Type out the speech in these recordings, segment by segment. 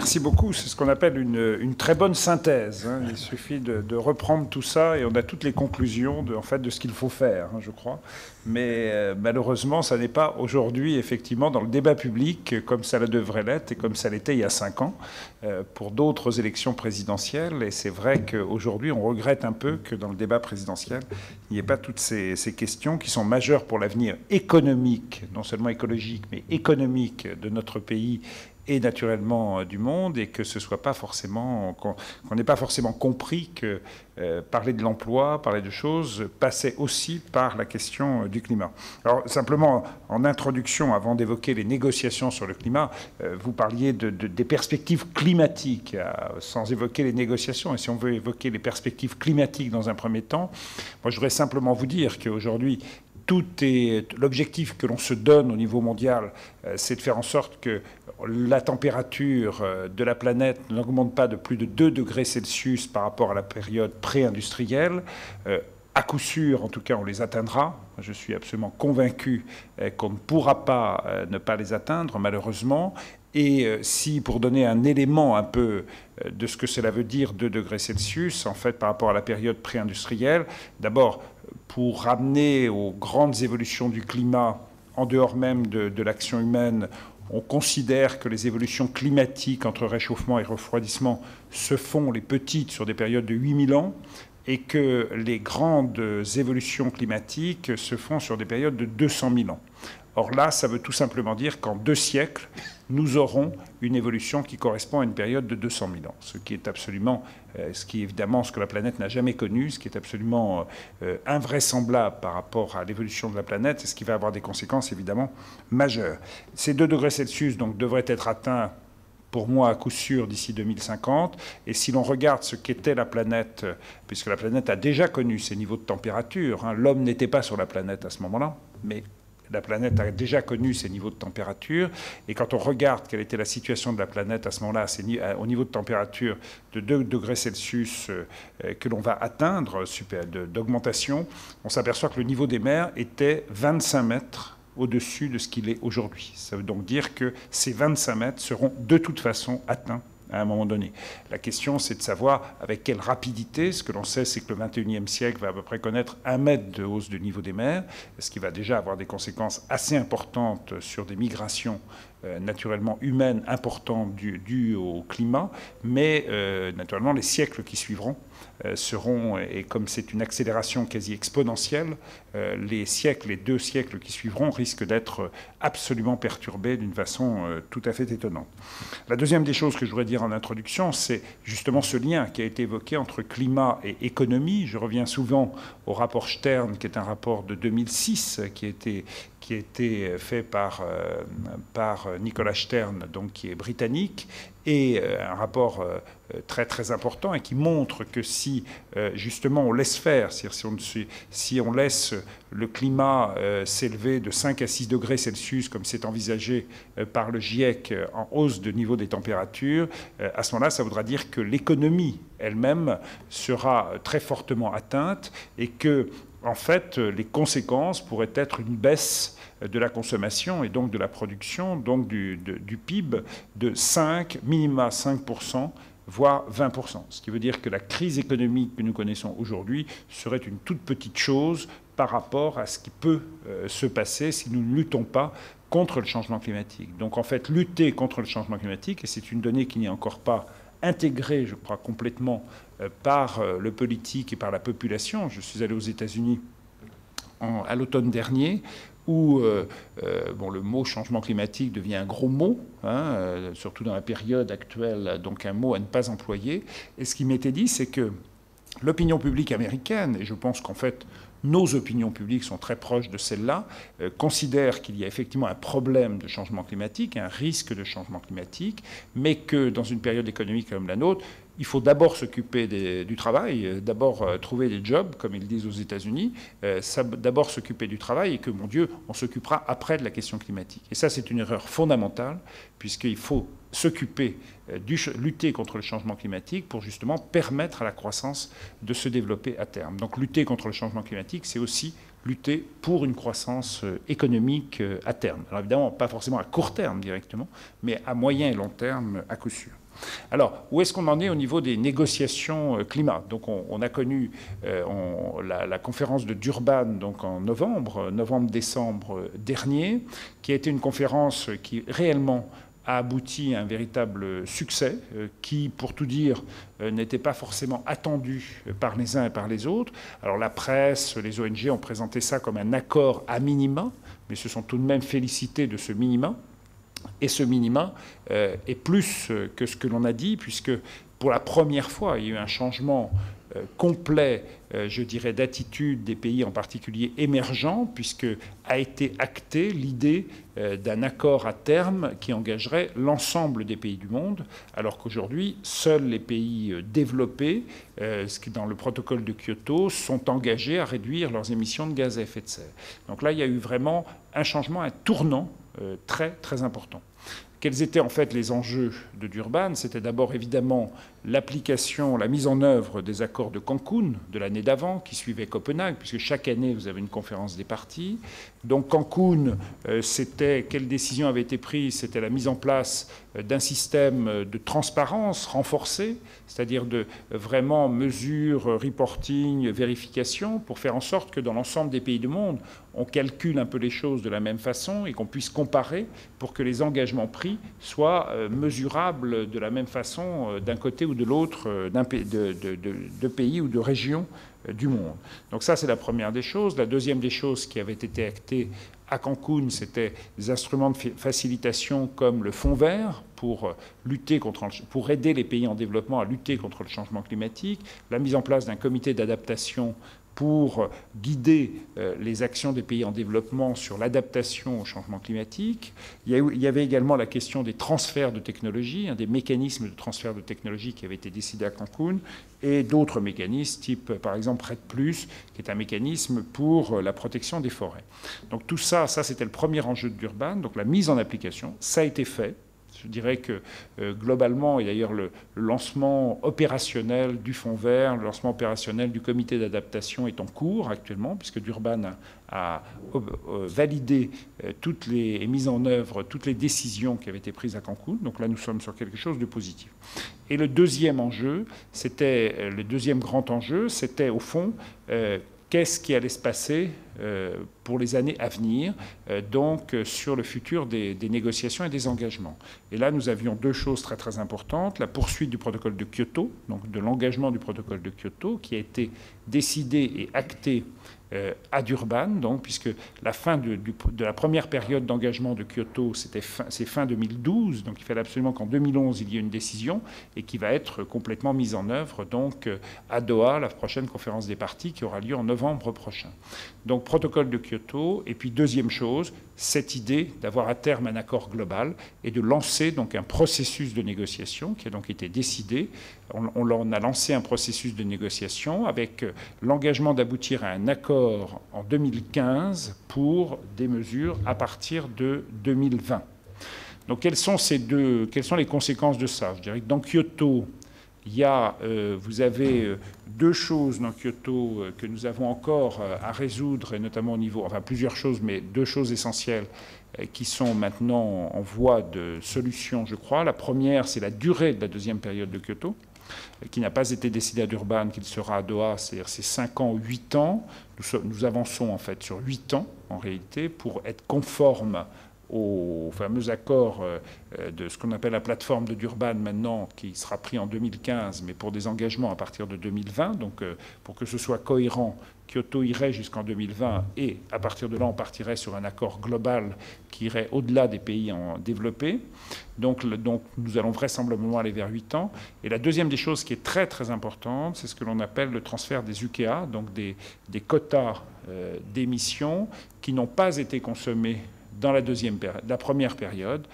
merci beaucoup. C'est ce qu'on appelle une très bonne synthèse. Hein. Il suffit de reprendre tout ça et on a toutes les conclusions en fait, de ce qu'il faut faire, hein, je crois. Mais malheureusement, ça n'est pas aujourd'hui, effectivement, dans le débat public comme ça le devrait l'être et comme ça l'était il y a 5 ans pour d'autres élections présidentielles. Et c'est vrai qu'aujourd'hui, on regrette un peu que dans le débat présidentiel, il n'y ait pas toutes ces questions qui sont majeures pour l'avenir économique, non seulement écologique, mais économique de notre pays et naturellement du monde, et que ce soit pas forcément qu'on n'ait pas forcément compris que parler de l'emploi, parler de choses passait aussi par la question du climat. Alors simplement en introduction, avant d'évoquer les négociations sur le climat, vous parliez des perspectives climatiques, sans évoquer les négociations. Et si on veut évoquer les perspectives climatiques dans un premier temps, moi je voudrais simplement vous dire qu'aujourd'hui l'objectif que l'on se donne au niveau mondial, c'est de faire en sorte que la température de la planète n'augmente pas de plus de 2 degrés Celsius par rapport à la période pré-industrielle. À coup sûr, en tout cas, on les atteindra. Je suis absolument convaincu qu'on ne pourra pas ne pas les atteindre, malheureusement. Et si, pour donner un élément un peu de ce que cela veut dire, 2 degrés Celsius, en fait, par rapport à la période pré-industrielle, d'abord, pour ramener aux grandes évolutions du climat, en dehors même de l'action humaine, on considère que les évolutions climatiques entre réchauffement et refroidissement se font, les petites, sur des périodes de 8000 ans, et que les grandes évolutions climatiques se font sur des périodes de 200 000 ans. Or là, ça veut tout simplement dire qu'en 2 siècles, nous aurons une évolution qui correspond à une période de 200 000 ans, ce qui est absolument, ce qui est évidemment ce que la planète n'a jamais connu, ce qui est absolument invraisemblable par rapport à l'évolution de la planète, et ce qui va avoir des conséquences évidemment majeures. Ces 2 degrés Celsius donc, devraient être atteints, pour moi, à coup sûr, d'ici 2050. Et si l'on regarde ce qu'était la planète, puisque la planète a déjà connu ces niveaux de température, hein, l'homme n'était pas sur la planète à ce moment-là, mais la planète a déjà connu ces niveaux de température. Et quand on regarde quelle était la situation de la planète à ce moment-là, au niveau de température de 2 degrés Celsius que l'on va atteindre, d'augmentation, on s'aperçoit que le niveau des mers était 25 mètres au-dessus de ce qu'il est aujourd'hui. Ça veut donc dire que ces 25 mètres seront de toute façon atteints à un moment donné. La question, c'est de savoir avec quelle rapidité. Ce que l'on sait, c'est que le 21e siècle va à peu près connaître 1 mètre de hausse du niveau des mers, ce qui va déjà avoir des conséquences assez importantes sur des migrations naturellement humaines importantes dues au climat, mais naturellement les siècles qui suivront seront, et comme c'est une accélération quasi exponentielle, les 2 siècles qui suivront risquent d'être absolument perturbés d'une façon tout à fait étonnante. La deuxième des choses que je voudrais dire en introduction, c'est justement ce lien qui a été évoqué entre climat et économie. Je reviens souvent au rapport Stern, qui est un rapport de 2006, qui a été fait par Nicolas Stern, donc qui est britannique, et un rapport très très important et qui montre que si justement on laisse faire, si on laisse le climat s'élever de 5 à 6 degrés Celsius comme c'est envisagé par le GIEC en hausse de niveau des températures, à ce moment-là, ça voudra dire que l'économie elle-même sera très fortement atteinte et que en fait, les conséquences pourraient être une baisse de la consommation et donc de la production, donc du PIB, de minima 5%, voire 20%. Ce qui veut dire que la crise économique que nous connaissons aujourd'hui serait une toute petite chose par rapport à ce qui peut se passer si nous ne luttons pas contre le changement climatique. Donc en fait, lutter contre le changement climatique, et c'est une donnée qui n'est encore pas intégrée, je crois, complètement par le politique et par la population. Je suis allé aux États-Unis à l'automne dernier, où le mot changement climatique devient un gros mot, hein, surtout dans la période actuelle, donc un mot à ne pas employer. Et ce qui m'était dit, c'est que l'opinion publique américaine, et je pense qu'en fait nos opinions publiques sont très proches de celles-là, considèrent qu'il y a effectivement un problème de changement climatique, un risque de changement climatique, mais que dans une période économique comme la nôtre, il faut d'abord s'occuper du travail, d'abord trouver des jobs, comme ils disent aux États-Unis, d'abord s'occuper du travail et que, mon Dieu, on s'occupera après de la question climatique. Et ça, c'est une erreur fondamentale, puisqu'il faut s'occuper, lutter contre le changement climatique pour justement permettre à la croissance de se développer à terme. Donc lutter contre le changement climatique, c'est aussi lutter pour une croissance économique à terme. Alors évidemment, pas forcément à court terme directement, mais à moyen et long terme à coup sûr. Alors, où est-ce qu'on en est au niveau des négociations climat? Donc, on a connu la conférence de Durban donc en novembre-décembre dernier, qui a été une conférence qui réellement a abouti à un véritable succès qui, pour tout dire, n'était pas forcément attendu par les uns et par les autres. Alors la presse, les ONG ont présenté ça comme un accord à minima, mais se sont tout de même félicités de ce minima. Et ce minima est plus que ce que l'on a dit, puisque pour la première fois, il y a eu un changement complet, je dirais, d'attitude des pays, en particulier émergents, puisque a été actée l'idée d'un accord à terme qui engagerait l'ensemble des pays du monde, alors qu'aujourd'hui, seuls les pays développés, ce qui est dans le protocole de Kyoto, sont engagés à réduire leurs émissions de gaz à effet de serre. Donc là, il y a eu vraiment un changement, un tournant très, très important. Quels étaient en fait les enjeux de Durban? C'était d'abord évidemment l'application, la mise en œuvre des accords de Cancun de l'année d'avant, qui suivait Copenhague, puisque chaque année vous avez une conférence des parties. Donc Cancun, quelle décision avait été prise? C'était la mise en place d'un système de transparence renforcé, c'est-à-dire de vraiment mesures, reporting, vérification, pour faire en sorte que dans l'ensemble des pays du monde, on calcule un peu les choses de la même façon et qu'on puisse comparer pour que les engagements pris soient mesurables de la même façon d'un côté ou de l'autre de pays ou de régions du monde. Donc ça, c'est la première des choses. La deuxième des choses qui avait été actée à Cancun, c'était des instruments de facilitation comme le Fonds vert pour aider les pays en développement à lutter contre le changement climatique, la mise en place d'un comité d'adaptation pour guider les actions des pays en développement sur l'adaptation au changement climatique. Il y avait également la question des transferts de technologie, des mécanismes de transfert de technologie qui avaient été décidés à Cancun, et d'autres mécanismes, type par exemple REDD+, qui est un mécanisme pour la protection des forêts. Donc tout ça c'était le premier enjeu de Durban, donc la mise en application. Ça a été fait. Je dirais que globalement, et d'ailleurs le lancement opérationnel du Fonds vert, le lancement opérationnel du comité d'adaptation est en cours actuellement, puisque Durban a validé et mis en œuvre toutes les décisions qui avaient été prises à Cancun. Donc là, nous sommes sur quelque chose de positif. Et le deuxième grand enjeu, c'était au fond qu'est-ce qui allait se passer pour les années à venir, donc sur le futur des négociations et des engagements. Et là, nous avions deux choses très très importantes. La poursuite du protocole de Kyoto, donc de l'engagement du protocole de Kyoto, qui a été décidé et acté à Durban, donc, puisque la fin de la première période d'engagement de Kyoto, c'est fin 2012, donc il fallait absolument qu'en 2011, il y ait une décision, et qui va être complètement mise en œuvre donc, à Doha, la prochaine conférence des parties, qui aura lieu en novembre prochain. Donc protocole de Kyoto, et puis deuxième chose, cette idée d'avoir à terme un accord global et de lancer donc un processus de négociation qui a donc été décidé. On a lancé un processus de négociation avec l'engagement d'aboutir à un accord en 2015 pour des mesures à partir de 2020. Donc quelles sont les conséquences de ça? Je dirais que dans Kyoto, vous avez deux choses dans Kyoto que nous avons encore à résoudre, et notamment au niveau, enfin plusieurs choses, mais deux choses essentielles qui sont maintenant en voie de solution, je crois. La première, c'est la durée de la deuxième période de Kyoto, qui n'a pas été décidée à Durban, qu'il sera à Doha, c'est-à-dire c'est 5 ans ou 8 ans. Nous avançons en fait sur 8 ans, en réalité, pour être conforme au fameux accord de ce qu'on appelle la plateforme de Durban maintenant, qui sera pris en 2015, mais pour des engagements à partir de 2020. Donc pour que ce soit cohérent, Kyoto irait jusqu'en 2020 et à partir de là, on partirait sur un accord global qui irait au-delà des pays en développés. Donc nous allons vraisemblablement aller vers 8 ans. Et la deuxième des choses qui est très très importante, c'est ce que l'on appelle le transfert des UKA, donc des quotas d'émissions qui n'ont pas été consommés dans la première période,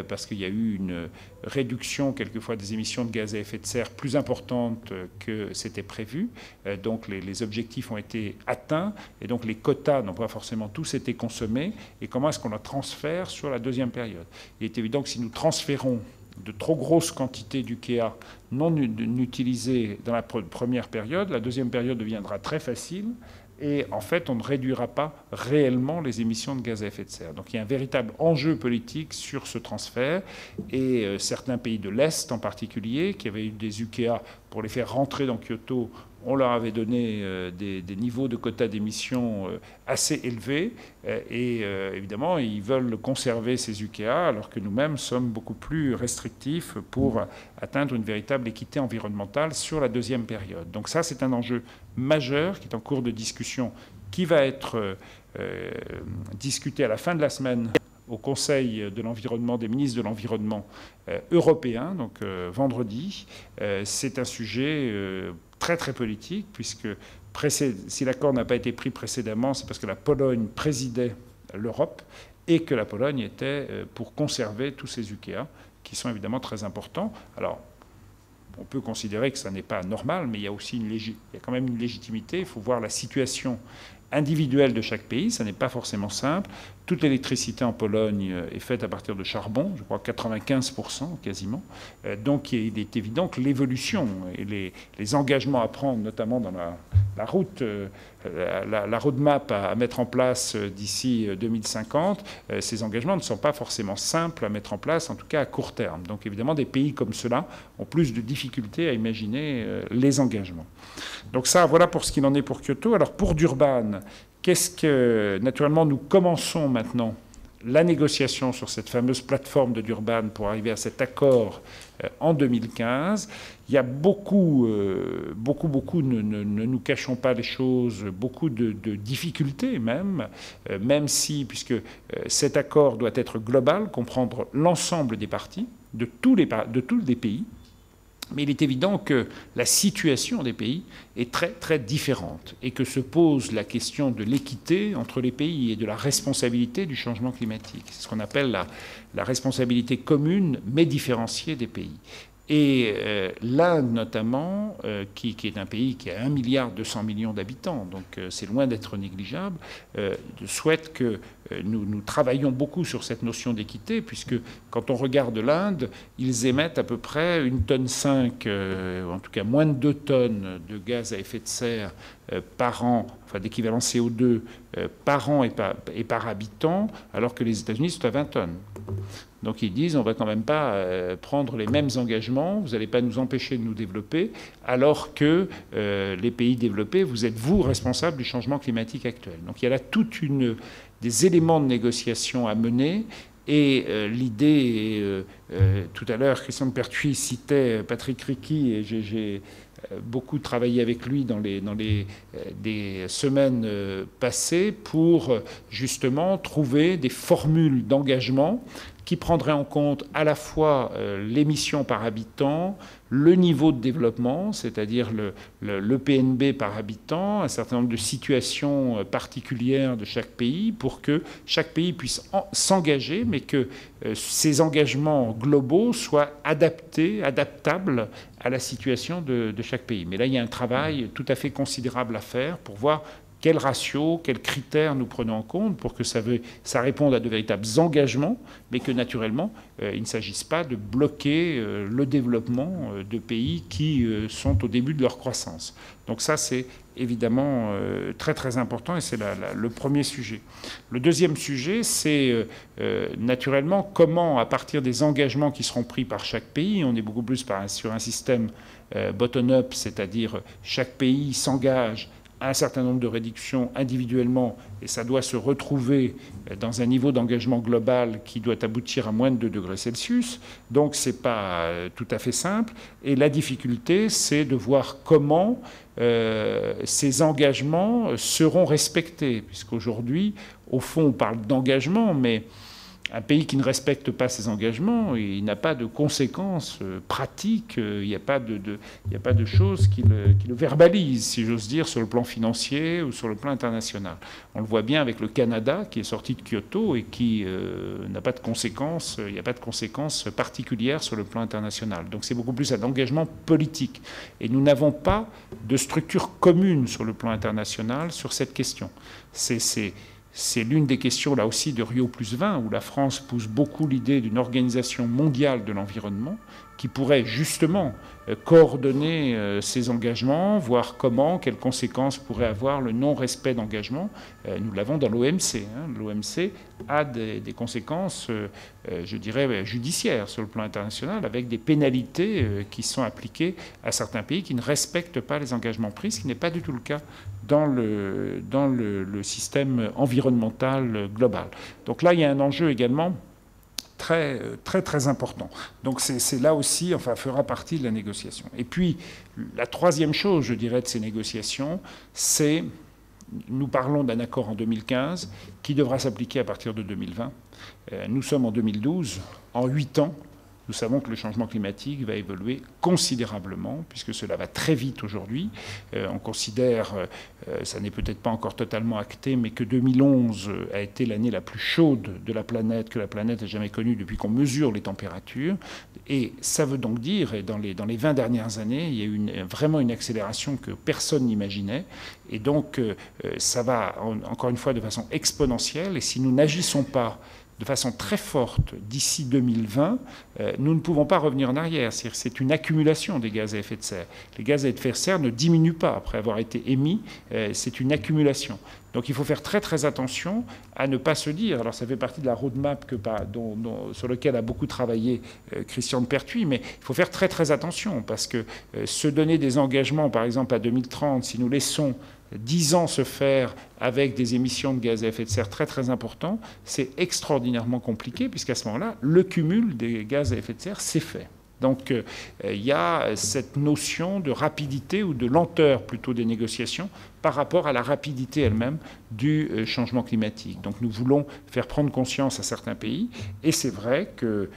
parce qu'il y a eu une réduction quelquefois des émissions de gaz à effet de serre plus importante que c'était prévu. Donc les objectifs ont été atteints, et donc les quotas n'ont pas forcément tous été consommés. Et comment est-ce qu'on la transfère sur la deuxième période? Il est évident que si nous transférons de trop grosses quantités d'UKA non utilisées dans la première période, la deuxième période deviendra très facile. Et en fait, on ne réduira pas réellement les émissions de gaz à effet de serre. Donc il y a un véritable enjeu politique sur ce transfert. Et certains pays de l'Est en particulier, qui avaient eu des UKA pour les faire rentrer dans Kyoto, on leur avait donné des niveaux de quotas d'émissions assez élevés. Et évidemment, ils veulent conserver ces UKA, alors que nous-mêmes sommes beaucoup plus restrictifs pour atteindre une véritable équité environnementale sur la deuxième période. Donc ça, c'est un enjeu majeur qui est en cours de discussion, qui va être discuté à la fin de la semaine au Conseil de l'environnement, des ministres de l'environnement européens, donc vendredi. C'est un sujet très très politique, puisque si l'accord n'a pas été pris précédemment, c'est parce que la Pologne présidait l'Europe et que la Pologne était pour conserver tous ces UKA, qui sont évidemment très importants. Alors, on peut considérer que ça n'est pas normal, mais il y a aussi il y a quand même une légitimité. Il faut voir la situation individuelle de chaque pays. Ça n'est pas forcément simple. Toute l'électricité en Pologne est faite à partir de charbon, je crois 95% quasiment. Donc il est évident que l'évolution et les engagements à prendre, notamment dans la route, la roadmap à mettre en place d'ici 2050, ces engagements ne sont pas forcément simples à mettre en place, en tout cas à court terme. Donc évidemment, des pays comme ceux-là ont plus de difficultés à imaginer les engagements. Donc ça, voilà pour ce qu'il en est pour Kyoto. Alors pour Durban, naturellement, nous commençons maintenant la négociation sur cette fameuse plateforme de Durban pour arriver à cet accord en 2015. Il y a beaucoup, ne nous cachons pas les choses, beaucoup de difficultés même si, puisque cet accord doit être global, comprendre l'ensemble des parties, de tous les pays. Mais il est évident que la situation des pays est très, très différente et que se pose la question de l'équité entre les pays et de la responsabilité du changement climatique. C'est ce qu'on appelle la responsabilité commune mais différenciée des pays. Et l'Inde, notamment, qui est un pays qui a 1,2 milliard d'habitants, donc c'est loin d'être négligeable, souhaite que nous travaillions beaucoup sur cette notion d'équité, puisque quand on regarde l'Inde, ils émettent à peu près 1,5 tonne, en tout cas moins de 2 tonnes de gaz à effet de serre par an, enfin d'équivalent CO2 par an et par habitant, alors que les États-Unis sont à 20 tonnes. Donc ils disent, on ne va quand même pas prendre les mêmes engagements, vous n'allez pas nous empêcher de nous développer, alors que les pays développés, vous êtes vous responsables du changement climatique actuel. Donc il y a là des éléments de négociation à mener. Et l'idée, tout à l'heure, Christian de Pertuis citait Patrick Rickey, et j'ai beaucoup travaillé avec lui dans des semaines passées pour justement trouver des formules d'engagement qui prendraient en compte à la fois l'émission par habitant, le niveau de développement, c'est-à-dire le PNB par habitant, un certain nombre de situations particulières de chaque pays, pour que chaque pays puisse s'engager, mais que ces engagements globaux soient adaptables à la situation de chaque pays. Mais là, il y a un travail tout à fait considérable à faire pour voir quels ratios, quels critères nous prenons en compte pour que ça réponde à de véritables engagements, mais que naturellement, il ne s'agisse pas de bloquer le développement de pays qui sont au début de leur croissance. Donc ça, c'est évidemment très très important et c'est le premier sujet. Le deuxième sujet, c'est naturellement comment, à partir des engagements qui seront pris par chaque pays, on est beaucoup plus sur un système bottom-up, c'est-à-dire chaque pays s'engage un certain nombre de réductions individuellement, et ça doit se retrouver dans un niveau d'engagement global qui doit aboutir à moins de 2 degrés Celsius. Donc ce n'est pas tout à fait simple. Et la difficulté, c'est de voir comment ces engagements seront respectés. Puisqu'aujourd'hui, au fond, on parle d'engagement, mais un pays qui ne respecte pas ses engagements, il n'a pas de conséquences pratiques, il n'y a pas de choses qui le verbalisent, si j'ose dire, sur le plan financier ou sur le plan international. On le voit bien avec le Canada, qui est sorti de Kyoto et qui n'a pas de conséquences, il n'y a pas de conséquences particulières sur le plan international. Donc c'est beaucoup plus un engagement politique. Et nous n'avons pas de structure commune sur le plan international sur cette question. C'est l'une des questions, là aussi, de Rio+20, où la France pousse beaucoup l'idée d'une organisation mondiale de l'environnement qui pourrait justement coordonner ces engagements, voir comment, quelles conséquences pourrait avoir le non-respect d'engagement. Nous l'avons dans l'OMC. L'OMC a des conséquences, je dirais, judiciaires sur le plan international, avec des pénalités qui sont appliquées à certains pays qui ne respectent pas les engagements pris, ce qui n'est pas du tout le cas dans le système environnemental global. Donc là, il y a un enjeu également très important. Donc c'est là aussi, enfin, fera partie de la négociation. Et puis, la troisième chose, je dirais, de ces négociations, c'est, nous parlons d'un accord en 2015 qui devra s'appliquer à partir de 2020. Nous sommes en 2012. En 8 ans, nous savons que le changement climatique va évoluer considérablement, puisque cela va très vite aujourd'hui. On considère, ça n'est peut-être pas encore totalement acté, mais que 2011 a été l'année la plus chaude de la planète, que la planète ait jamais connue depuis qu'on mesure les températures. Et ça veut donc dire, et dans les 20 dernières années, il y a eu vraiment une accélération que personne n'imaginait. Et donc, ça va, encore une fois, de façon exponentielle. Et si nous n'agissons pas de façon très forte d'ici 2020, nous ne pouvons pas revenir en arrière. C'est une accumulation des gaz à effet de serre. Les gaz à effet de serre ne diminuent pas après avoir été émis, c'est une accumulation. Donc il faut faire très attention à ne pas se dire, alors ça fait partie de la roadmap sur laquelle a beaucoup travaillé Christian de Pertuis, mais il faut faire très attention, parce que se donner des engagements, par exemple à 2030, si nous laissons 10 ans se faire avec des émissions de gaz à effet de serre très importants, c'est extraordinairement compliqué, puisqu'à ce moment-là, le cumul des gaz à effet de serre, c'est fait. Donc il y a cette notion de rapidité ou de lenteur plutôt des négociations par rapport à la rapidité elle-même du changement climatique. Donc nous voulons faire prendre conscience à certains pays, et c'est vrai que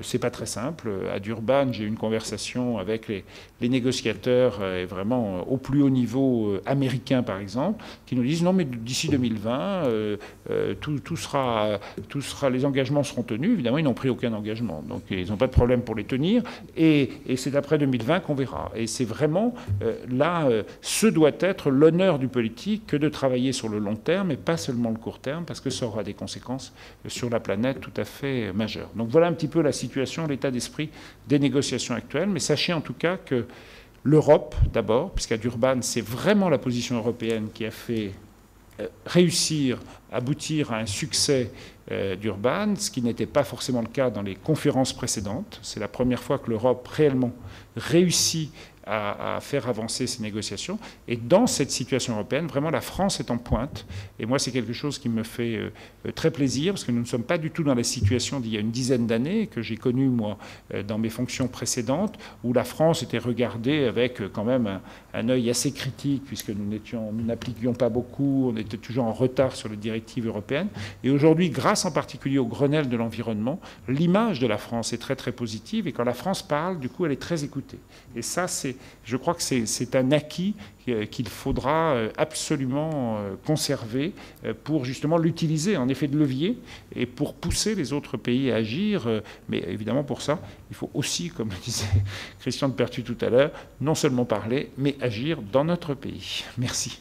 c'est pas très simple. À Durban, j'ai eu une conversation avec les négociateurs, vraiment au plus haut niveau américain, par exemple, qui nous disent non, mais d'ici 2020, les engagements seront tenus. Évidemment, ils n'ont pris aucun engagement, donc ils n'ont pas de problème pour les tenir. Et c'est après 2020 qu'on verra. Et c'est vraiment là, ce doit être l'honneur du politique que de travailler sur le long terme et pas seulement le court terme, parce que ça aura des conséquences sur la planète tout à fait majeures. Donc voilà un petit peu la situation, l'état d'esprit des négociations actuelles. Mais sachez en tout cas que l'Europe, d'abord, puisqu'à Durban, c'est vraiment la position européenne qui a fait aboutir à un succès d'Urban, ce qui n'était pas forcément le cas dans les conférences précédentes. C'est la première fois que l'Europe réellement réussit à faire avancer ces négociations. Et dans cette situation européenne, vraiment, la France est en pointe. Et moi, c'est quelque chose qui me fait très plaisir, parce que nous ne sommes pas du tout dans la situation d'il y a une dizaine d'années, que j'ai connue, moi, dans mes fonctions précédentes, où la France était regardée avec quand même un œil assez critique, puisque nous n'appliquions pas beaucoup, on était toujours en retard sur les directives européennes. Et aujourd'hui, grâce en particulier au Grenelle de l'environnement, l'image de la France est très positive. Et quand la France parle, du coup, elle est très écoutée. Et ça, je crois que c'est un acquis qu'il faudra absolument conserver pour justement l'utiliser en effet de levier et pour pousser les autres pays à agir. Mais évidemment, pour ça, il faut aussi, comme le disait Christian de Pertuis tout à l'heure, non seulement parler, mais agir dans notre pays. Merci.